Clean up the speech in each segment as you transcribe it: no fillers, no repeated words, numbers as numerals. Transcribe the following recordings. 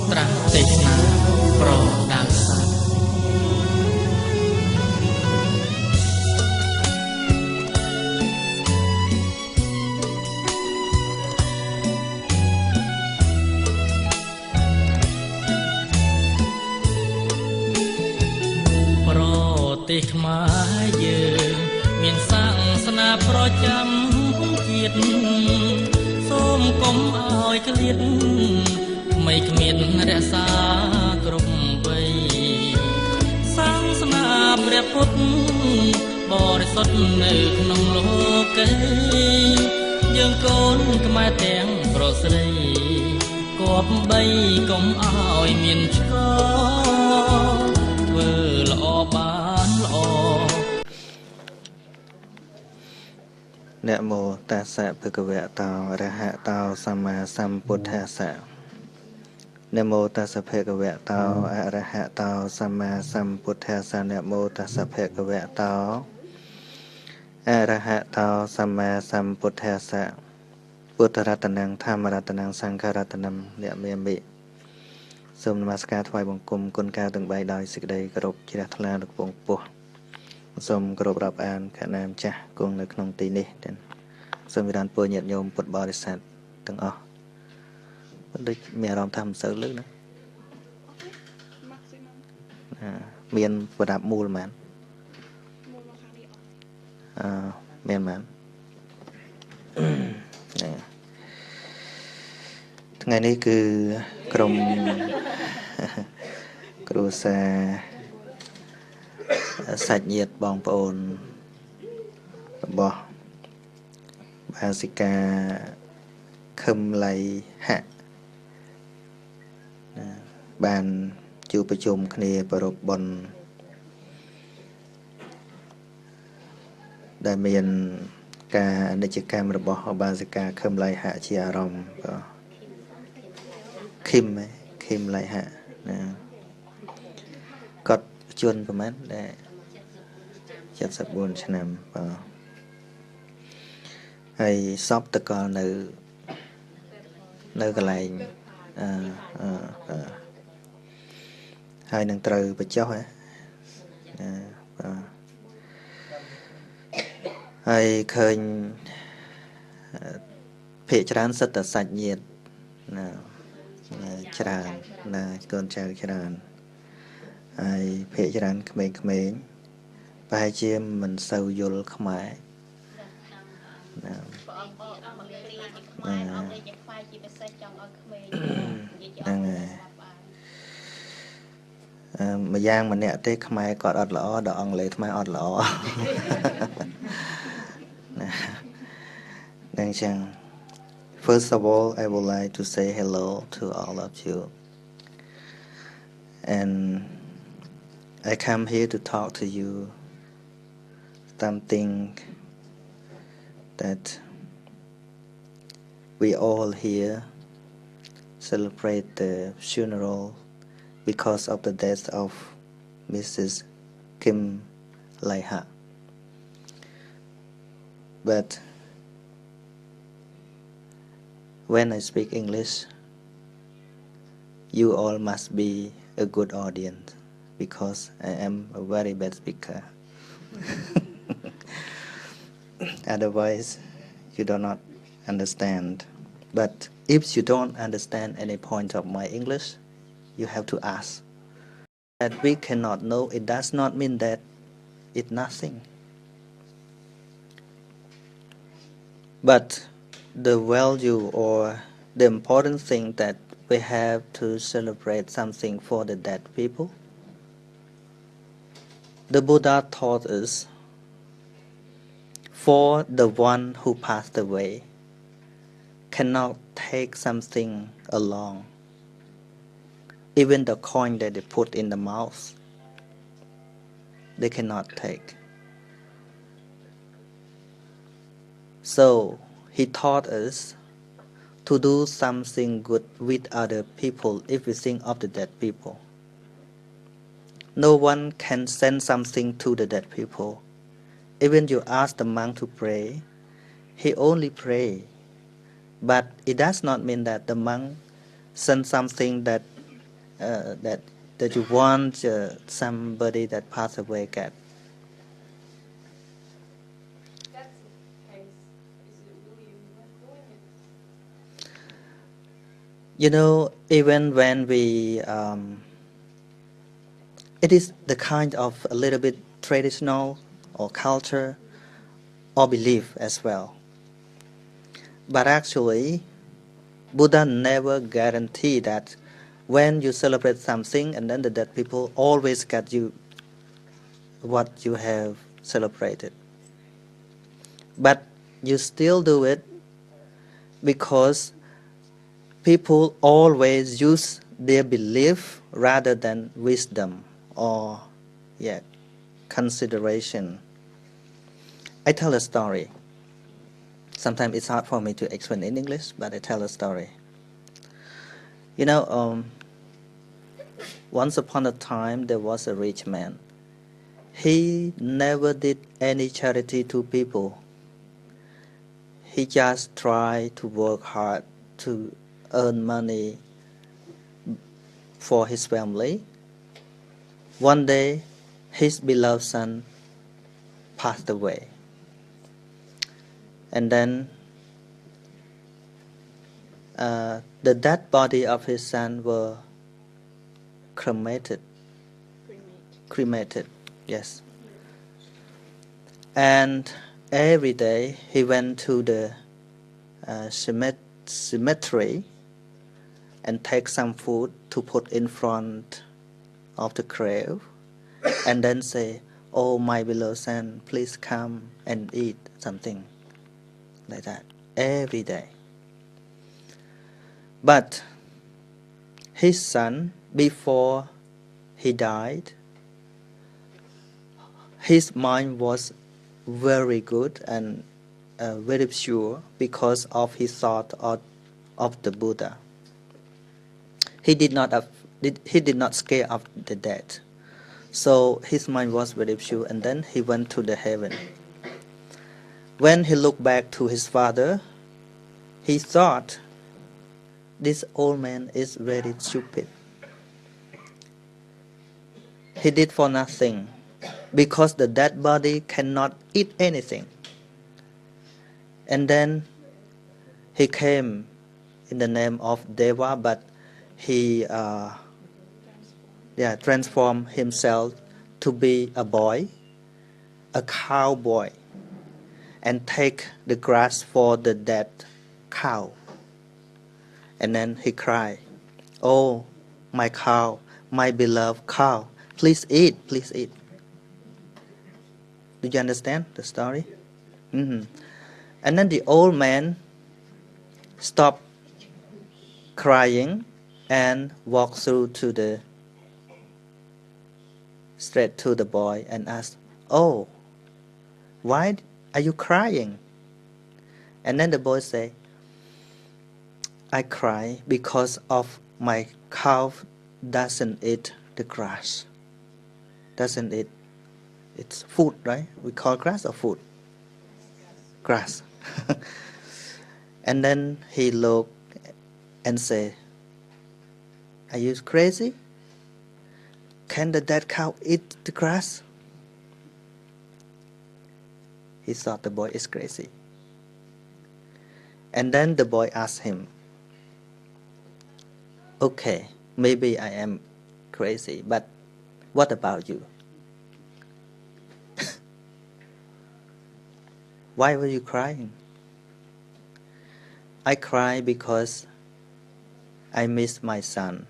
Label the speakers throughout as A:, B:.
A: Trah tesna pro dasaទេសខ្មែរយើងមានសាសនាប្រចាំជាតិសូមកុំឲ្យឃ្លាតមិនគ្មានរក្សាគ្រប់វ័យសាសនាព្រះពុទ្ធបរិសុទ្ធនៅក្នុងលោកេយើងកូនខ្មែរទាំងប្រុសស្រីគប្បីកុំឲ្យមានឆ្កធ្វើល្អបាន
B: นะโมตัสสะภะคะวะโตอะระหะโตสัมมาสัมพุทธัสสะนะโมตัสสะภะคะวะโตอะระหะโตสัมมาสัมพุทธัสสะนะโมตัสสะภะคะวะโตอะระหะโตสัมมาสัมพุทธัสสะพุทธรัตนังธรรมรัตนังสังฆรัตนังเนี่ยเมียมิសូមនមស្ការថ្វាយបង្គំគុណការទាំង3ដោយសេចក្តីគោរពជ្រះថ្លាលោកពងពោះសូមគោរពរាប់អានខណាមចាស់គង់នៅក្នុងទីនេះសូមវិរានពរញាតិញោមពុទ្ធបរិស័ទទាំងអស់ដូចមានអារម្មណ៍ថាមិនសូវលឺណាមានប្រដាប់មូលហ្មងមានហ្មងថ្ងៃនេះគឺក្រុមគ្រួសារសាច់ញាតិបងប្អូនរបស់បាសិកាខឹមលៃហៈបានជួបប្រជុំគ្នាប្រពបុណ្យដែលមានការអនិច្ចកម្មរបស់បាសិកាខឹមលៃហៈជាអារម្មណ៍ខឹមលៃហៈណាគាត់ជន់ប្រហែលដែរ74ឆ្នាំហើយសពតកលនៅកន្លែងហើយនឹងត្រូវបញ្ចុះហើយឃើញភាគច្រើនសិតតែសាច់ញាតិណាច្រើនណាកូនចៅច្រើនហើយភាគច្រើនក្មេងៗប្រហែលជាមិនសូវយល់ខ្មែរណាហ្នឹងហើយម្យ៉ាងម្នាក់ទេខ្មែរគាត់អត់ល្អដល់អង់គ្លេសខ្មែរអត់ល្អណាហ្នឹងចឹង First of all, I would like to say hello to all of you. And I come here to talk to you something that we all here celebrate the funeral because of the death of Mrs. Kim Lai-ha. But when I speak English, you all must be a good audience because I am a very bad speaker. Otherwise, you do not understand. But if you don't understand any point of my English, you have to ask. That we cannot know, it does not mean that it's nothing. But the value or the important thing that we have to celebrate something for the dead people. The Buddha taught us for the one who passed away cannot take something along. Even the coin that they put in the mouth, they cannot take. So he taught us to do something good with other people if we think of the dead people. No one can send something to the dead people. Even you ask the monk to pray, he only pray. But it does not mean that the monk sends something that that you want somebody that passed away get.
C: That's the case. Is it really worth doing it?
B: You know, even when it is the kind of a little bit traditional or culture or belief as well. But actually, Buddha never guaranteed that when you celebrate something and then the dead people always get you what you have celebrated. But you still do it because people always use their belief rather than wisdom or consideration. I tell a story. Sometimes it's hard for me to explain in English, but I tell a story. You know, once upon a time there was a rich man. He never did any charity to people. He just tried to work hard to earn money for his family. One day, his beloved son passed away. And then the dead body of his son were cremated. Cremated, yes. And every day he went to the cemetery and take some food to put in front of the grave and then say, "Oh, my beloved son, please come and eat something," like that, every day. But his son, before he died, his mind was very good and very pure because of his thought of the Buddha. He did not scare of the dead. So his mind was very pure, and then he went to the heaven. When he looked back to his father, he thought, this old man is very stupid. He did for nothing, because the dead body cannot eat anything. And then he came in the name of Deva, but he transformed himself to be a boy, a cowboy, and take the grass for the dead cow. And then he cried, "Oh, my cow, my beloved cow, please eat, please eat." Do you understand the story? Mm-hmm. And then the old man stopped crying and walked straight to the boy and asked, "Oh, why are you crying?" And then the boy said, "I cry because of my cow doesn't eat the grass. Doesn't eat. It's food, right? We call grass or food? Grass." And then he looked and said, "Are you crazy? Can the dead cow eat the grass?" He thought the boy is crazy. And then the boy asked him, "Okay, maybe I am crazy, but what about you? Why were you crying?" "I cry because I miss my son."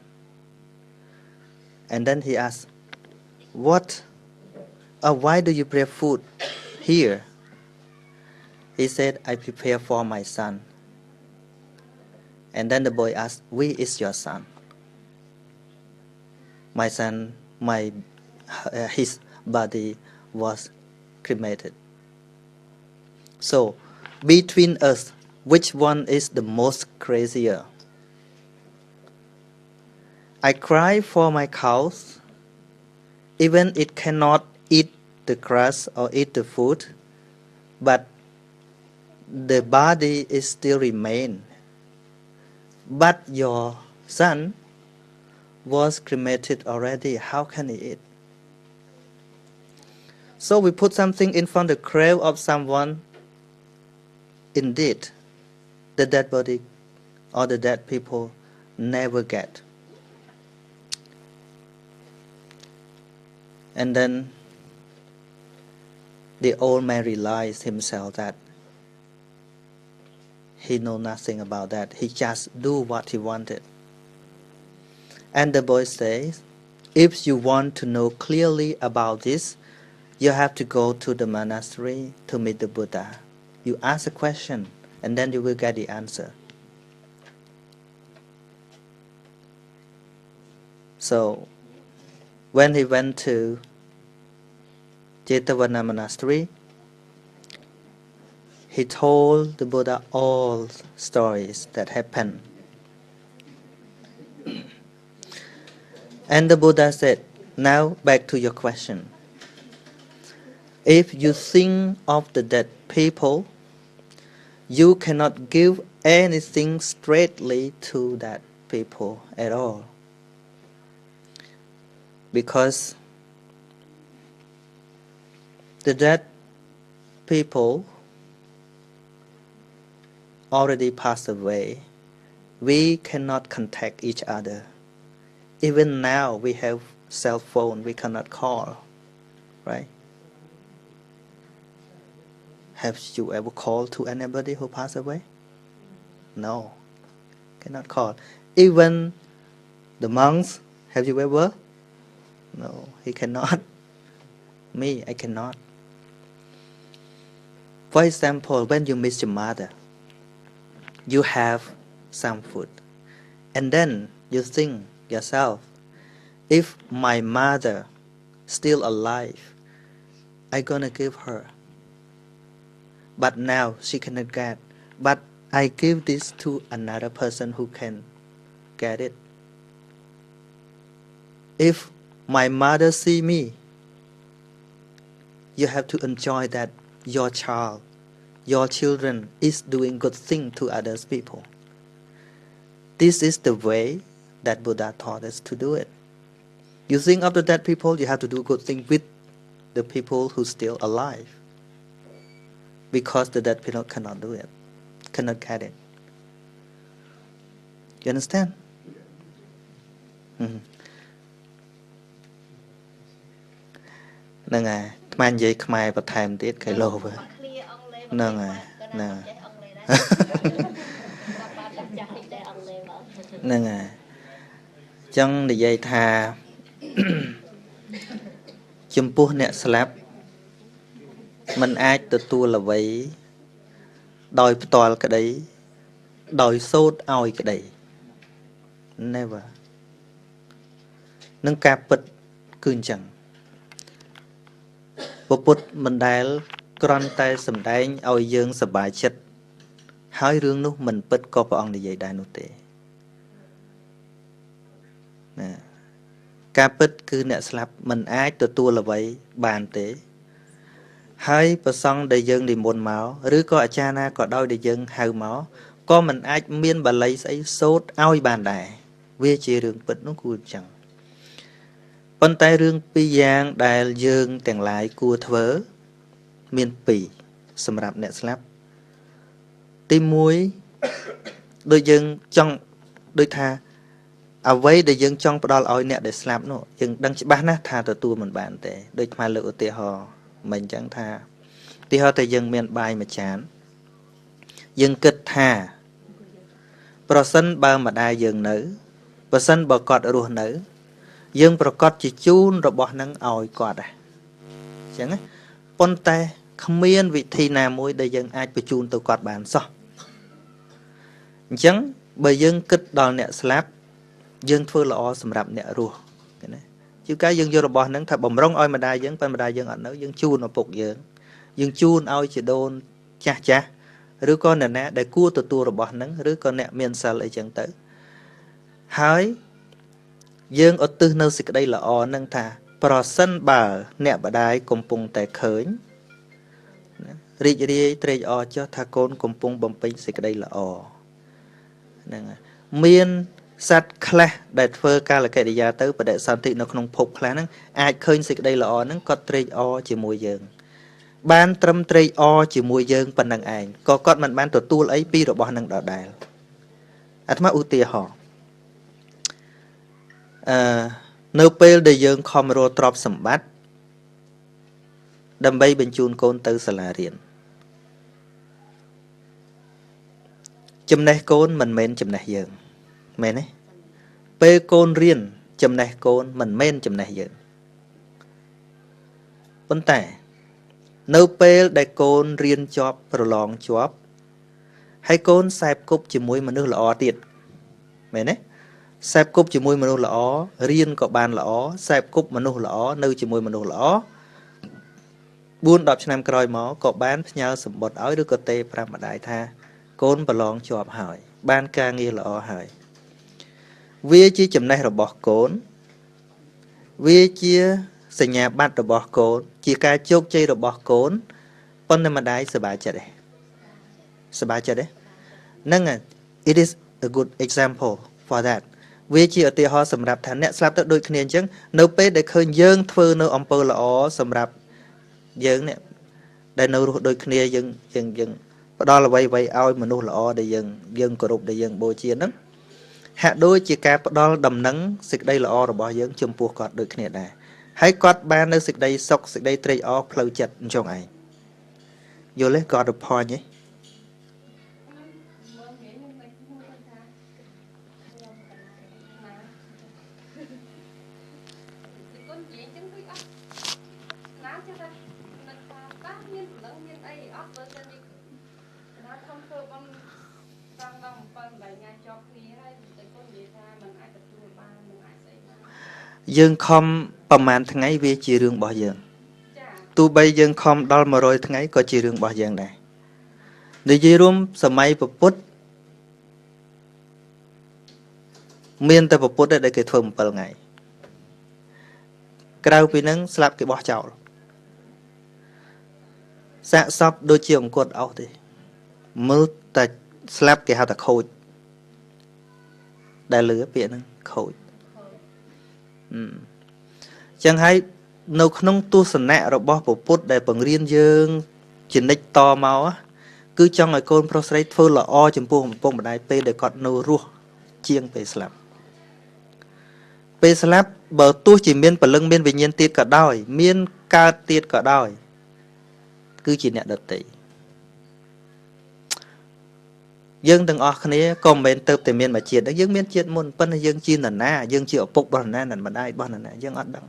B: And then he asked, why do you prepare food here?" He said, "I prepare for my son." And then the boy asked, "Where is your son?" "My son, his body was cremated." So, between us, which one is the most crazier? I cry for my cows, even it cannot eat the grass or eat the food, but the body is still remain. But your son was cremated already. How can he eat? So we put something in front of the grave of someone. Indeed, the dead body or the dead people never get. And then the old man realized himself that he know nothing about that. He just do what he wanted. And the boy says, if you want to know clearly about this, you have to go to the monastery to meet the Buddha. You ask a question and then you will get the answer. So when he went to Jetavana monastery, he told the Buddha all stories that happened. And the Buddha said, now back to your question. If you think of the dead people, you cannot give anything straightly to that people at all. Because the dead people already passed away. We cannot contact each other. Even now we have cell phone, we cannot call, right? Have you ever called to anybody who passed away? No, cannot call. Even the monks, have you ever? No, he cannot. Me, I cannot. For example, when you miss your mother, you have some food, and then you think yourself, if my mother still alive, I gonna give her. But now she cannot get. But I give this to another person who can get it. If my mother see me, you have to enjoy that your child, your children is doing good thing to others people. This is the way that Buddha taught us to do it. You think of the dead people, you have to do good thing with the people who still alive. Because the dead people cannot do it, cannot get it. You understand? Nâng à, mang giấy khmai và thèm tiết cái lô vậy. Nâng à, nâng. Nâng à. Chẳng để dây thà chùm puh nẹ slap mình ai tự tu là vậy đòi toàn cái đấy đòi sốt oi cái đấy never nâng cạp bật cương chẳng bộ bút mình đài con tay sầm đánh oi dương sờ bài chất hai rương lúc mình bật có bà ông để dạy đài nô tệ nè cạp bật cứ nẹ slap mình ai tự tu là vậy bàn tế hai bà xong để dân đi môn máu rứ có ở cha na có đôi để dân hào máu có mình ai miên bà lấy giấy sốt oi bàn đài về chỉ rừng bật nó cùi chẳng con tay rương pi giang đài dương tèng lại cua thớ miên pì sầm rạp nẹ slap tim muối đôi dân trong đôi tha à vấy để dân trong bà đo oi nẹ để slap nó dân đăng chỉ bán á tha tờ tu mình bàn tệ đôi mà lựa tệ hò mình chẳng tha thì họ thấy dân miền bài mà chán dân kịch tha bà sân ba mà đai dân nữ bà sân bà cọt ruột nữ dân bà cọt chỉ chun rồi bỏ nắng oi cọt à chẳng á con tay không miên vị thi nào môi đây dân ai bà chun tôi cọt bàn sao chẳng bởi dân kịch đòn nẹ slap dân thưa lọ sầm rạp nẹ ruột chứ cái dân vô rồi bỏ nắng thật bầm rong oi mà đai dân ở nữ dân chun ở phục dân chun oi chỉ đôn cha cha rứa con nè nè để cua từ tua rồi bỏ nắng rứa con nè miền xa lại chẳng tới hái dân ở tư nơi xịt đây là o nâng thà pro sân bà nè bà đai cùng pung tại khởi rì trê cho tha côn cùng pung bầm pin xịt đây là o miền Sat clash that fur calacaya tới but that something nó không phục clash nắng ai khơi xịt đây là nắng có trade o chỉ mùi dương ban trâm trade o chỉ mùi dương phần năng ảnh có con mình ban tụt tu ấy pi rồi bỏ năng đỏ đài atma ưu tiên họ nơi pel để dương không rồi drop sầm bát đâm bay bên chun côn từ sala riền chấm này côn mình men chấm này dương men ấy pe côn riền chấm này côn mình men chấm này dương vấn đề nơi pe để côn riền job prolong job hay côn sạp cúp chỉ mùi mà nước lọ tiệt men ấy sạp cúp chỉ mùi mà nước lọ riền có bàn lọ sạp cúp mà nước lọ nơi chỉ mùi mà nước lọ buôn đọc cho nam còi máu có bán nhau sầm bột áo đứa có tê pram mà đại tha côn bà lon chọp hỏi ban ca nghi lọ hỏi vi chi chấm này rồi bỏ côn vi chia sành nhà bắt rồi bỏ côn chỉ ca chốt chơi rồi bỏ côn con mà đại sờ bài chợ đấy nâng à it is a good example for that vi chi ở tiêu ho sầm rạp thằng nè slap tới đôi khi chứ nấu pê để khơi dương thưa nấu ông pơ lọ sầm rạp dương nè đây nấu đôi khi dương đó là vậy ao mà nấu lọ để dương cổ rụp để dương bồi chiên đó hạ đôi chỉ cả đó đầm nắng xịt đây lọ rồi bỏ dương chum pua cọt đôi khi này hãy cọt ba nơi xịt đây sọc xịt đây tray off phơi chặt trong ấy vô lấy cọt được point nhé dương khôngประมาณ ថ្ងៃវាជារឿងរបស់យើងទោះបីយើងខំដល់100 ថ្ងៃក៏ជារឿងរបស់យើងដែរនិយាយរួមសម័យពុទ្ធមានតែពុទ្ធដែលគេធ្វើ7 ថ្ងៃក្រៅពីហ្នឹងស្លាប់គេបោះចោលសាកសពដូចជាអង្គត់អស់ទេមើលតែស្លាប់គេហៅថាខូចដែលលឺពាក្យហ្នឹងខូចចឹងហើយនៅក្នុងទស្សនៈរបស់ពុទ្ធដែលបង្រៀនយើងជានិច្ចតមកគឺចង់ឲ្យកូនប្រុសស្រីធ្វើល្អចំពោះឪពុកម្ដាយពេលដែលគាត់នៅរស់ជាងពេលស្លាប់បើទោះជាមានព្រលឹងមានវិញ្ញាណទៀតក៏ដោយមានកើតទៀតក៏ដោយគឺជាអ្នកដតីយើងទាំងអស់គ្នាក៏មិនមែនទៅតែមានមួយជាតិយើងមានជាតិមុនប៉ុន្តែយើងជានរណាយើងជាឪពុករបស់នរណានិងម្ដាយរបស់នរណាយើងអត់ដឹង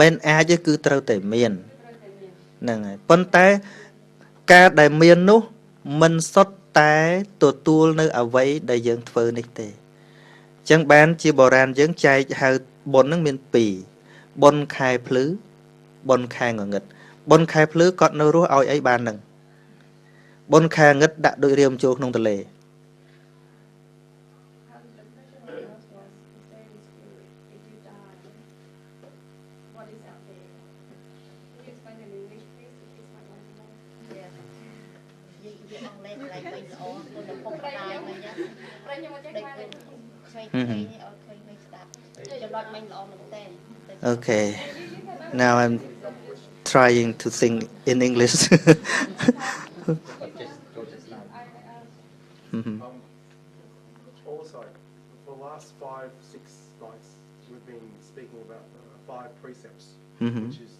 B: មិនអាចគឺត្រូវតែមានហ្នឹងហើយប៉ុន្តែការដែលមាននោះមិនសុទ្ធតែទទួលនៅអ្វីដែលយើងធ្វើនេះទេអញ្ចឹងបានជាបុរាណយើងចែកហៅបុណ្យហ្នឹងមាន2បុណ្យខែភ្លឺបុណ្យខែងងឹតបុណ្យខែភ្លឺគាត់នៅរស់ឲ្យអីបានហ្នឹងបុណ្យខែងឹតដាក់ដូចរៀមចូលក្នុងទលេOkay. Now I'm trying to sing in English.
D: Also, for the last 5-6 nights, we've been speaking about the 5 precepts, which is,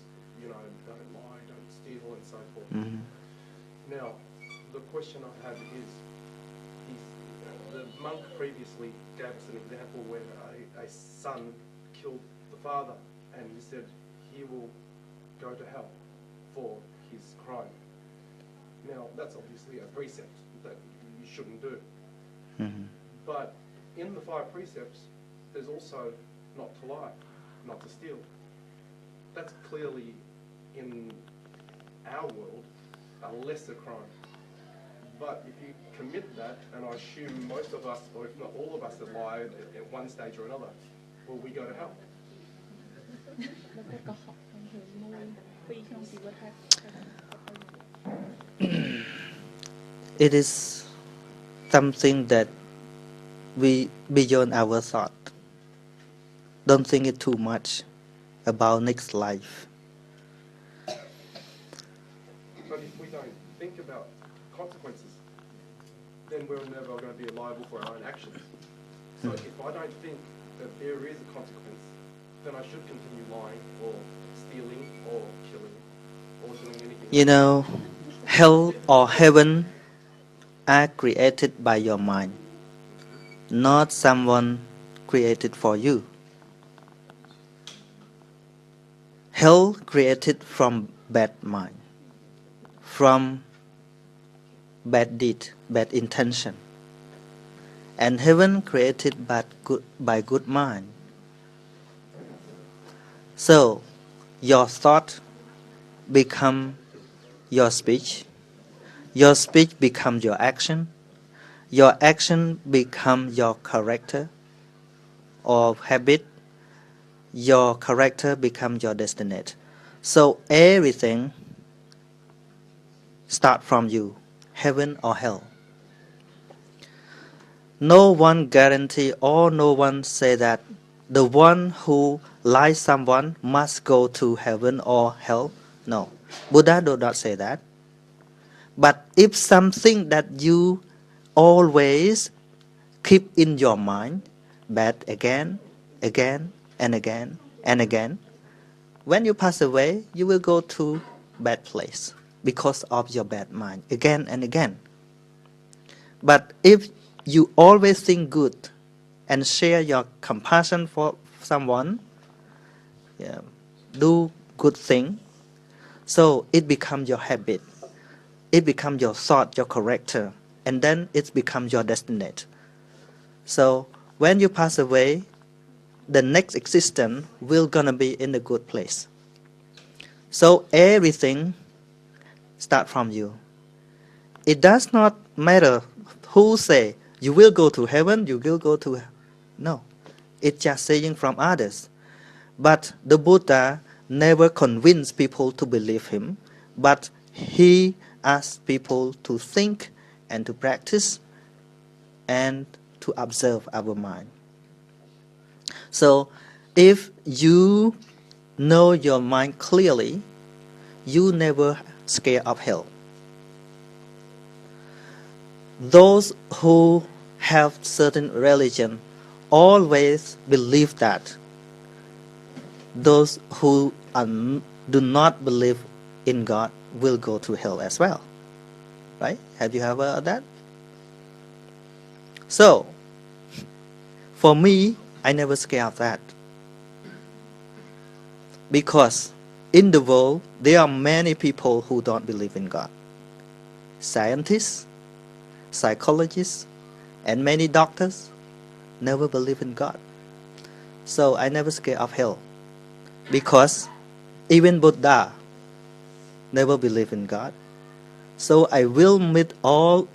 D: don't lie, don't steal, and so forth. Now, the question I have is the monk previously gave us an example where a son killed the father, and he said he will go to hell for his crime. Now, that's obviously a precept that you shouldn't do. But in the 5 precepts, there's also not to lie, not to steal. That's clearly, in our world, a lesser crime. But if you commit that, and I assume most of us, or if not all of us, that lie at one stage or another, will we go to hell?
B: It is something that we beyond our thought. Don't think it too much about next life.
D: But if we don't think about consequences, then we're never going to be liable for our own actions. So if I don't think that there is a consequence, then I should continue lying or stealing or killing or doing anything.
B: You know, hell or heaven are created by your mind, not someone created for you. Hell created from bad mind, from bad deed, bad intention. And heaven created by good mind. So, your thought become your speech becomes your action become your character or habit, your character become your destiny. So everything start from you, heaven or hell. No one guarantee or no one say that the one who lies someone must go to heaven or hell. No, Buddha do not say that. But if something that you always keep in your mind, bad again, and again, when you pass away, you will go to bad place because of your bad mind again and again. But if you always think good and share your compassion for someone, do good thing, so it becomes your habit, it becomes your thought, your character, and then it becomes your destiny. So when you pass away, the next existence will gonna be in a good place. So everything start from you. It does not matter who say you will go to heaven, you will go to... No, it's just saying from others. But the Buddha never convinced people to believe him, but he asked people to think and to practice and to observe our mind. So if you know your mind clearly, you never scared of hell. Those who have certain religion always believe that those who do not believe in God will go to hell as well. Right? Have you ever heard that? So, for me, I never scared of that. Because in the world, there are many people who don't believe in God. Scientists, psychologists, and many doctors never believe in God. So I never scared of hell. Because even Buddha never believed in God. So I will meet all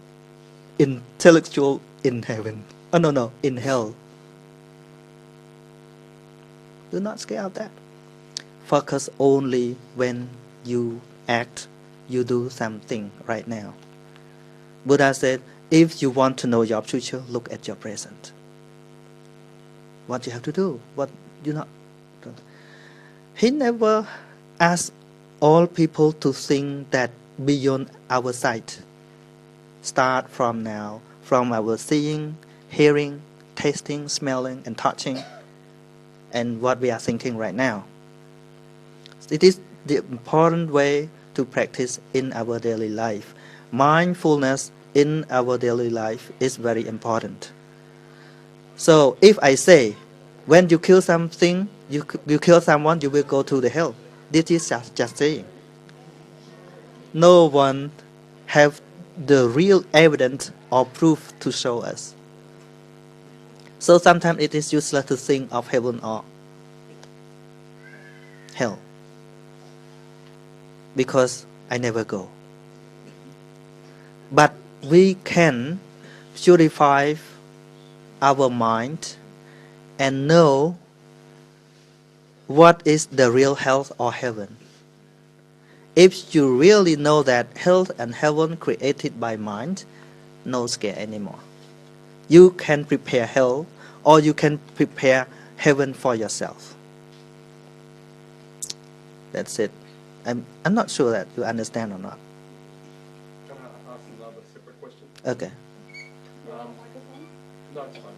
B: intellectual in heaven. Oh no, in hell. Do not scare of that. Focus only when you act, you do something right now. Buddha said, if you want to know your future, look at your present. What you have to do, what you not do. He never asked all people to think that beyond our sight. Start from now, from our seeing, hearing, tasting, smelling, and touching, and what we are thinking right now. It is the important way to practice in our daily life. Mindfulness in our daily life is very important. So if I say, when you kill something, you kill someone, you will go to the hell. This is just saying. No one have the real evidence or proof to show us. So sometimes it is useless to think of heaven or hell. Because I never go. But we can purify our mind and know what is the real hell or heaven. If you really know that hell and heaven created by mind, no scare anymore. You can prepare hell or you can prepare heaven for yourself. That's it. I'm not sure that you understand or not.
D: Can I ask another separate question?
B: Okay.
D: No, it's fine.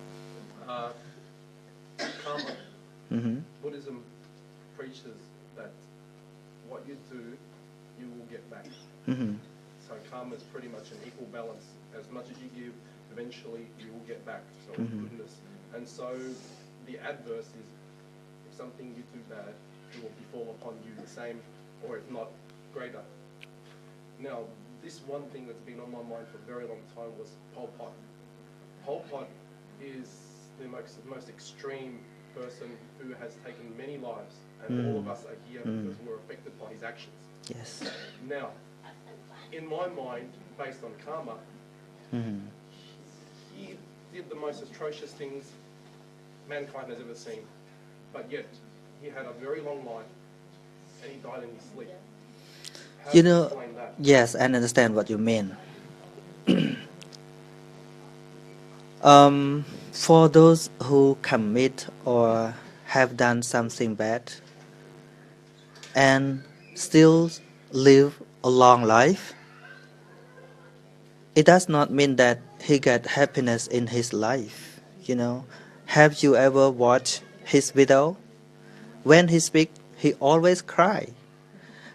D: Karma.
B: Mm-hmm.
D: Buddhism preaches that what you do, you will get back.
B: Mm-hmm.
D: So karma is pretty much an equal balance. As much as you give, eventually you will get back. So goodness. And so the adverse is if something you do bad, it will befall upon you the same, or if not greater. Now, this one thing that's been on my mind for a very long time was Pol Pot. Pol Pot is the most extreme person who has taken many lives, and all of us are here because we're affected by his actions.
B: Yes.
D: Now, in my mind, based on karma, he did the most atrocious things mankind has ever seen, but yet he had a very long life and he died in his sleep. How do you explain that?
B: Yes, I understand what you mean. For those who commit or have done something bad and still live a long life, it does not mean that he got happiness in his life. Have you ever watched his widow? When he speaks, he always cry.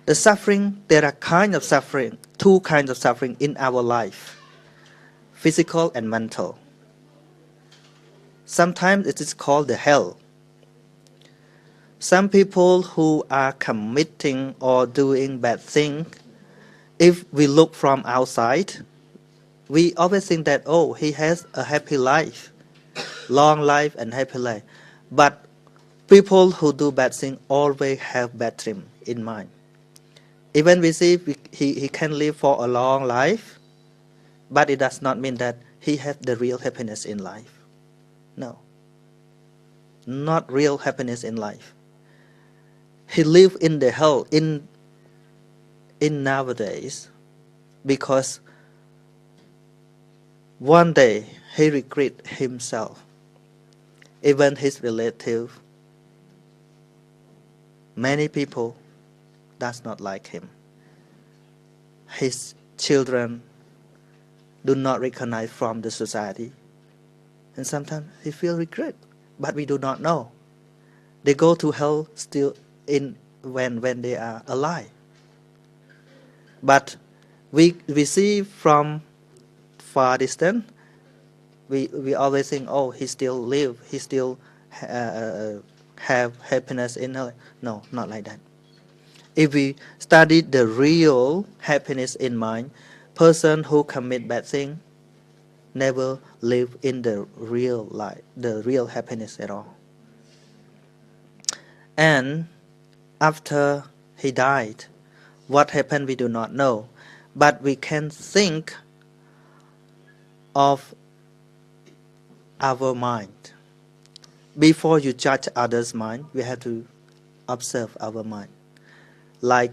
B: The suffering, there are two kinds of suffering in our life, physical and mental. Sometimes it is called the hell. Some people who are committing or doing bad things, if we look from outside, we always think that, oh, he has a happy life, long life and happy life. But people who do bad things always have bad dream in mind. Even we see he can live for a long life, but it does not mean that he has the real happiness in life. No. Not real happiness in life. He live in the hell in nowadays because one day he regret himself. Even his relative, many people does not like him. His children do not recognize from the society. And sometimes he feel regret, but we do not know. They go to hell still when they are alive. But we see from far distance, we always think, oh, he still live, he still have happiness in hell. No, not like that. If we study the real happiness in mind, person who commit bad thing never live in the real life, the real happiness at all. And after he died, what happened we do not know, but we can think of our mind. Before you judge others' mind, we have to observe our mind. Like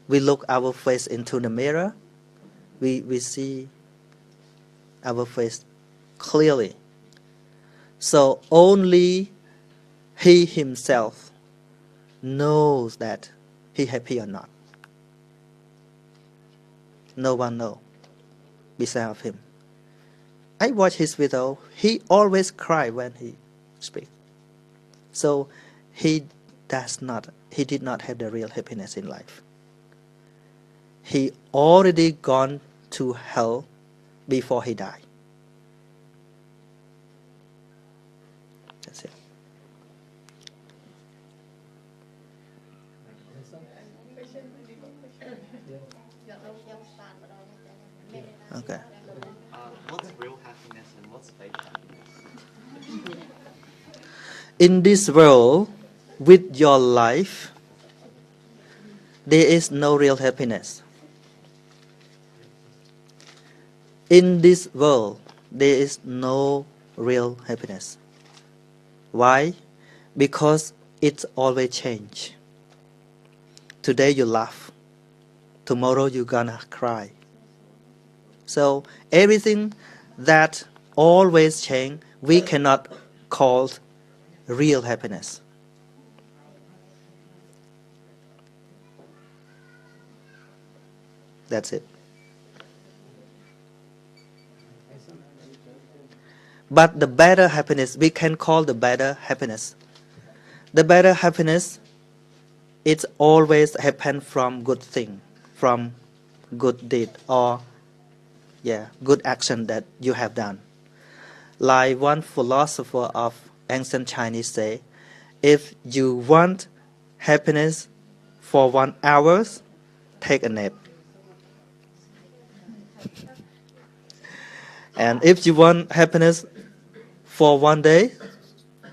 B: we look our face into the mirror, we see our face clearly. So only he himself knows that he happy or not. No one knows beside him. I watch his video. He always cry when he speaks. So he did not have the real happiness in life. He already gone to hell before he died. That's it. Okay.
E: What's real happiness and what's fake happiness?
B: In this world, with your life, there is no real happiness. In this world, there is no real happiness. Why? Because it's always change. Today you laugh. Tomorrow you're gonna cry. So everything that always change, we cannot call real happiness. That's it. But the better happiness, we can call the better happiness. The better happiness, it always happen from good thing, from good deed or good action that you have done. Like one philosopher of ancient Chinese say, if you want happiness for 1 hour, take a nap. And if you want happiness for 1 day,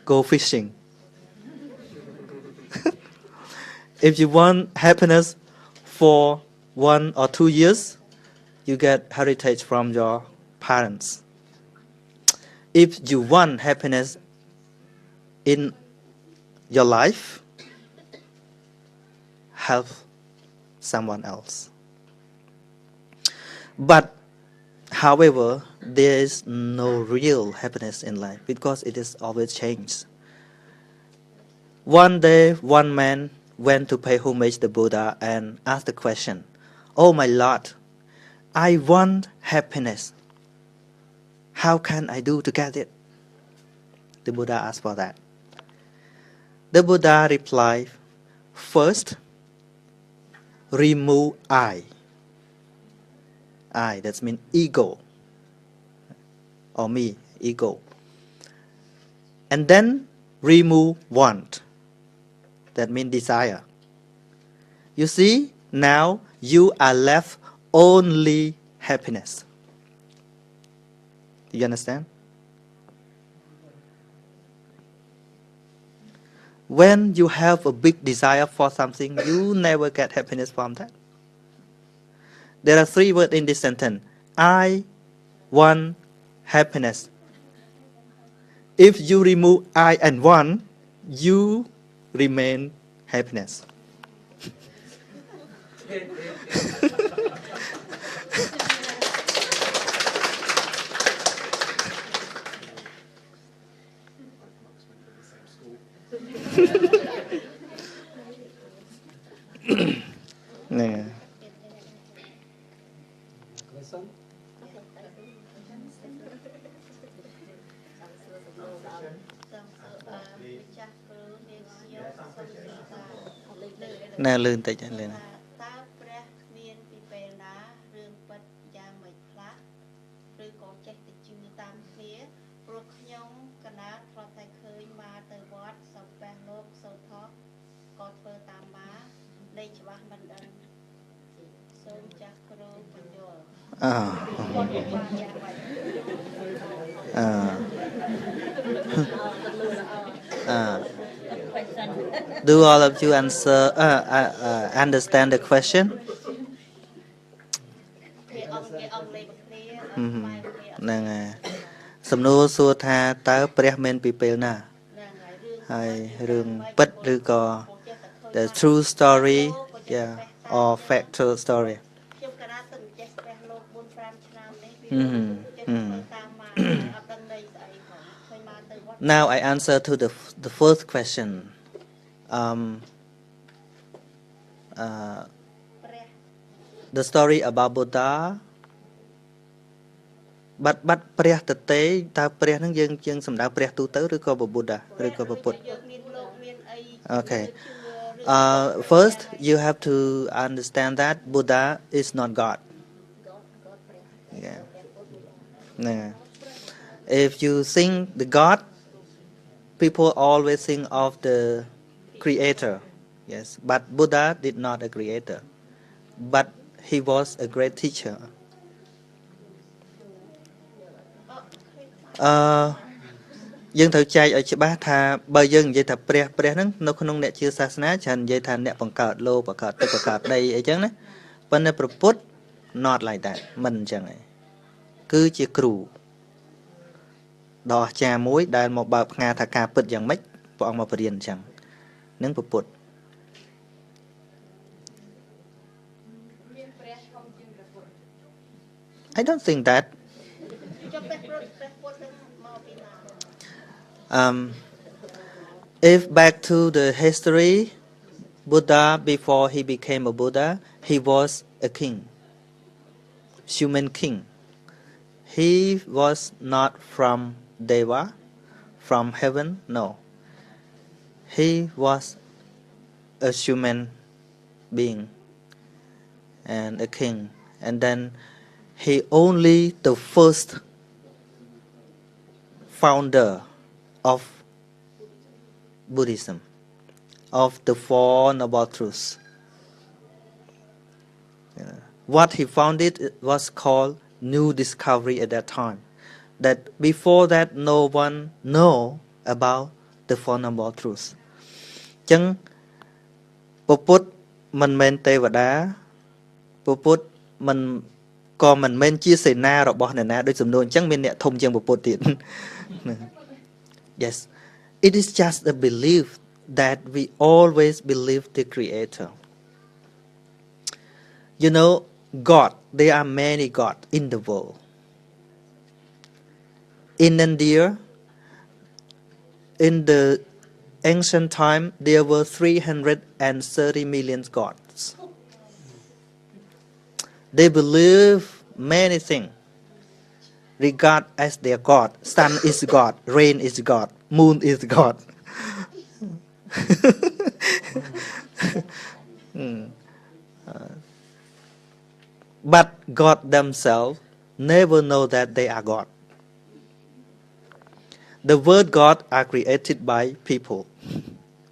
B: go fishing. If you want happiness for 1 or 2 years, you get heritage from your parents. If you want happiness in your life, help someone else. But however, there is no real happiness in life because it is always changed. One day, one man went to pay homage to the Buddha and asked the question, "Oh my Lord, I want happiness. How can I do to get it?" The Buddha asked for that. The Buddha replied, "First, remove I. I, that means ego. Or me, ego. And then remove want. That means desire. You see, now you are left only happiness." Do you understand? When you have a big desire for something, you never get happiness from that. There are 3 words in this sentence. I want happiness. If you remove I and want, you remain happiness. Nè. Nè lươn tay chân lên. Do all of you understand the question? Nè. សំណួរសួរថាតើព្រះមានពីពេលណាហើយរឿងពិតឬក៏ the true story or factual story. Now I answer to the first question. The story about Buddha. But ព្រះតទេតើព្រះនឹងយើងសំដៅព្រះទូទៅឬក៏ Buddha ឬក៏ពុទ្ធ Okay. First you have to understand that Buddha is not God. Yeah. If you think the God, people always think of the creator. Yes, but Buddha did not a creator. But he was a great teacher. Dương thử chạy ởច្បាស់ថាបើយើងនិយាយថាព្រះហ្នឹងនៅក្នុងអ្នកជឿសាសនាច្រើននិយាយថាអ្នកបង្កើតលោកបង្កើតទឹកបង្កើតដីអីចឹងណាប៉ុន្តែព្រះពុទ្ធ not like that មិនអញ្ចឹងឯងគឺជាគ្រូដ៏អស្ចារ្យមួយដែលមកបើកផ្ងាថាការពិតយ៉ាងម៉េចព្រះអង្គមកបរៀនអញ្ចឹងនឹងព្រះពុទ្ធ I I don't think that. If back to the history, Buddha, before he became a Buddha, he was a king, human king. He was not from Deva, from heaven, no. He was a human being and a king. And then he only the first founder of Buddhism, of the Four Noble Truths. What he founded was called new discovery at that time. That before that no one know about the Four Noble Truths. ចឹងពពុទ្ធមិនមែនទេវតាពពុទ្ធមិនក៏មិនមែនជាសេនារបស់អ្នកណាដូចសំណួរអញ្ចឹងមានអ្នកធំជាងពពុទ្ធទៀត Yes, it is just a belief that we always believe the Creator. You know, God, there are many gods in the world. In India, in the ancient time, there were 330 million gods. They believe many things, regard as their God. Sun is God, rain is God, moon is God. But God themselves never know that they are God. The word God are created by people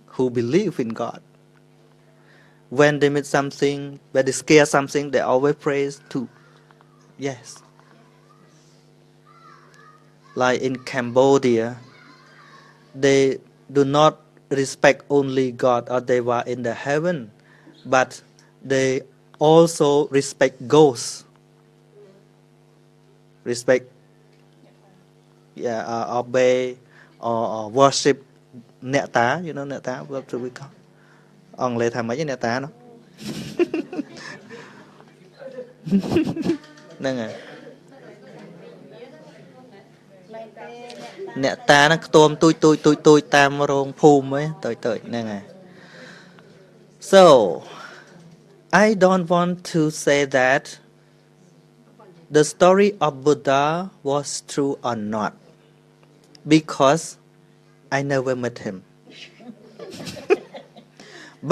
B: who believe in God. When they meet something, when they scare something, they always praise to, yes. Like in Cambodia, they do not respect only God or Deva in the heaven, but they also respect ghosts. Respect, obey or worship Neta. You know Neta? What do we call? អង់គ្លេសថាម៉េចអ្នកតានោះ ហ្នឹងហើយអ្នកតាហ្នឹងខ្ទមទូចតាមរោងភូមិហ្នឹងតូចហ្នឹងហើយ So I don't want to say that the story of Buddha was true or not because I never met him.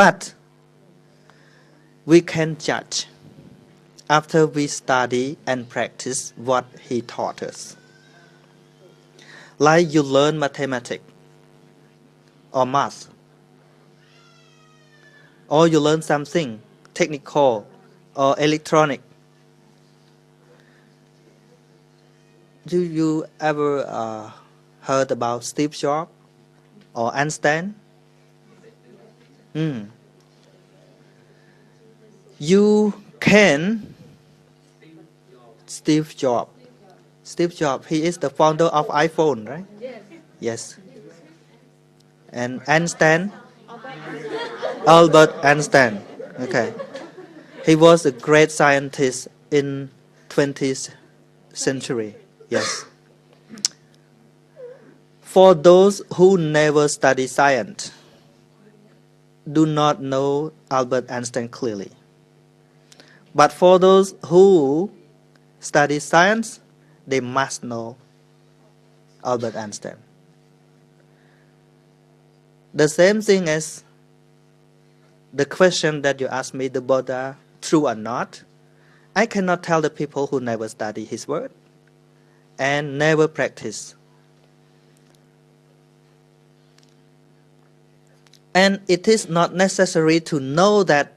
B: But we can judge after we study and practice what he taught us. Like you learn mathematics or math, or you learn something technical or electronic. Do you ever heard about Steve Jobs or Einstein? You can Steve Jobs. He is the founder of iPhone, right? Yes. And Einstein, Albert Einstein. Okay. He was a great scientist in 20th century. Yes. For those who never study science, do not know Albert Einstein clearly. But for those who study science, they must know Albert Einstein. The same thing as the question that you asked me, the Buddha, true or not, I cannot tell the people who never study his word and never practice. And it is not necessary to know that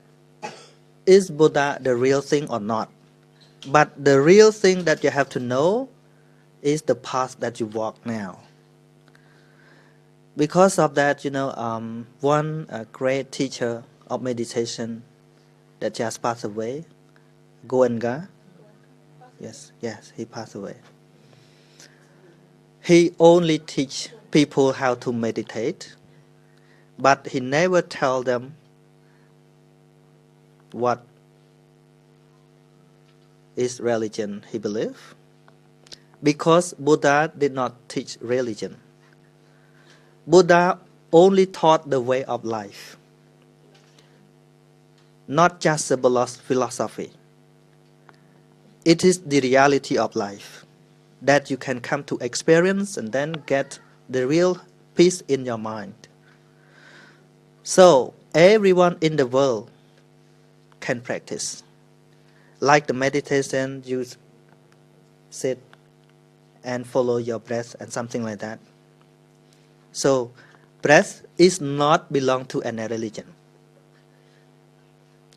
B: is Buddha the real thing or not. But the real thing that you have to know is the path that you walk now. Because of that, one great teacher of meditation that just passed away, Goenga. Yes, he passed away. He only teach people how to meditate, but he never tell them what is religion, he believed. Because Buddha did not teach religion. Buddha only taught the way of life. Not just a philosophy. It is the reality of life that you can come to experience and then get the real peace in your mind. So everyone in the world can practice. Like the meditation, you sit and follow your breath and something like that. So breath is not belong to any religion.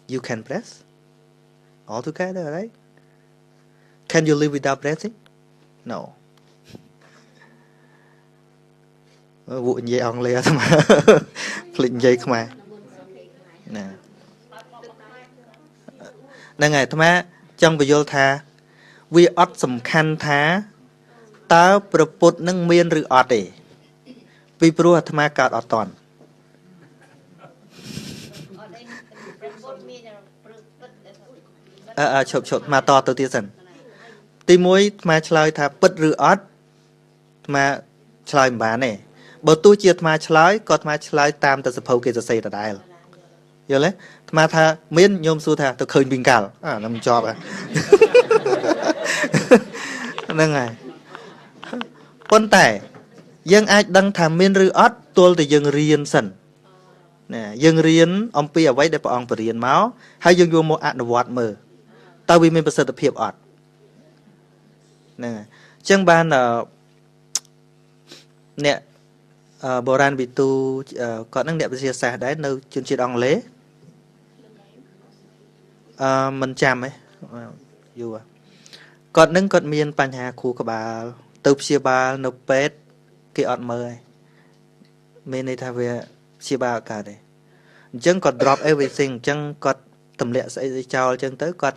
B: You can breath altogether, right? Can you live without breathing? No. Vụ như ông lê thôi mà. Phình dây không à. Nè. Nè ngày thôi mà. Trong video vô thà. Vi ọt sầm khăn thá. Tao proput nâng miên rư ọt đi. Vi pru hạt mà cạt ọt toàn. Chộp mà to từ tiết dần. Tí mũi mà chơi thà bật rư ọt. Mà chơi bán này. Bởi tôi chia mà chơi, có mà chơi tam ta sẽ phâu kê cho xây ra đài. Hiểu lấy? Mà thà miên nhôm xu thà tôi khơi bình cảo. Nằm chọp à. Nâng này. Quân tải. Dân ai đăng thà miên rư ọt tuôn từ dân riêng sẵn. Dân riêng ông pi ở vậy để bọn ông phải riêng máu. Hay dân vô một ạc nó vọt mơ. Tao vì mình phải sợ tập hiệp ọt. Chẳng ban là nè bồ ran bị tu có năng đẹp chia sẻ đấy nơi chuyên trị ông lễ mình chạm ấy dù còn nâng còn miên bánh hà khu của bà tập chia ba nộp pet cái ọt mơ ấy mình này thay về chia ba cả đấy chẳng còn drop everything chẳng còn tầm lệ sẽ cho chẳng tới còn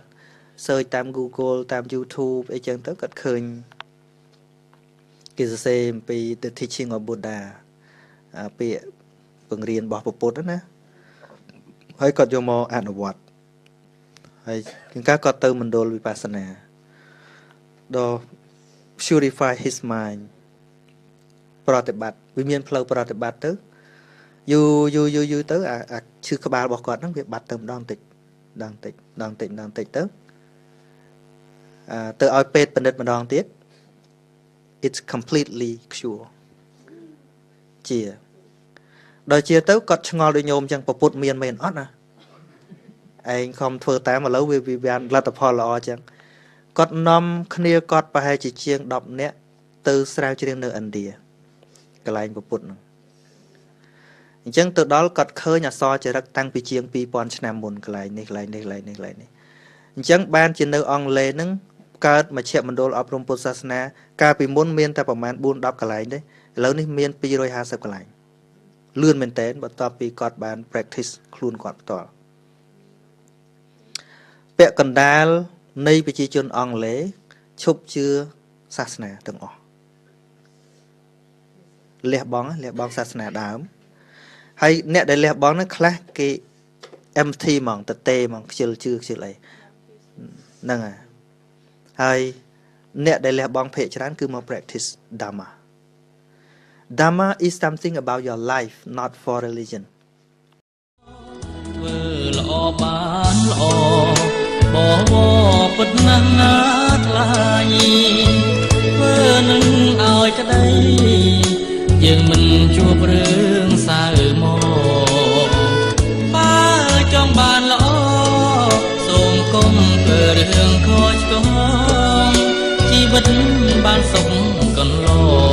B: search tam Google tam YouTube ấy chẳng tới còn khơi cái gì về the teaching of Buddha về bằng riêng bỏ bột đó nè hay còn vô mò ăn vật hay các con từ mình đồ vipassana đồ purify his mind pratibat vì miền flow pratibat tới you tới chưa có ba bỏ con nó việc bát tầm đang tịnh tới từ ao pet bên đất mà đòn tiết it's completely pure chia đôi chia tới cọt ngò đôi nhôm chẳng bột miền miền ót nè anh không thưa tá mà lâu vì bạn là tập hòa lọ chẳng cọt nom khnia cọt và hai chỉ chiêng đọc nè từ sao chiêng nơi India cái lại bột nè chẳng từ đó cọt khơi nhà so chỉ rất tăng bị chiêng pi pon nam mồn cái lại chẳng ban trên nơi ông lê nâng cát mà chẹt mình đổ ở trong Buddha cả bị muốn miên ta bảo man buôn đọc cái lại đấy lớn đi miên pi rồi hai sập cái lại lươn mình tên bắt tập pi cọt ban practice luôn cọt tỏ bẹ cần đal nay bị chi chôn ông lễ chụp chưa sasna từng ọ lẹ bóng sasna đám hay nè để lẹ bóng nó khác cái empty mỏng tê mỏng chưa lại nâng à hay nè đây là bong phê chán cứ một practice Dharma. Dharma is something about your life, not for religion.
A: Ban sống còn lo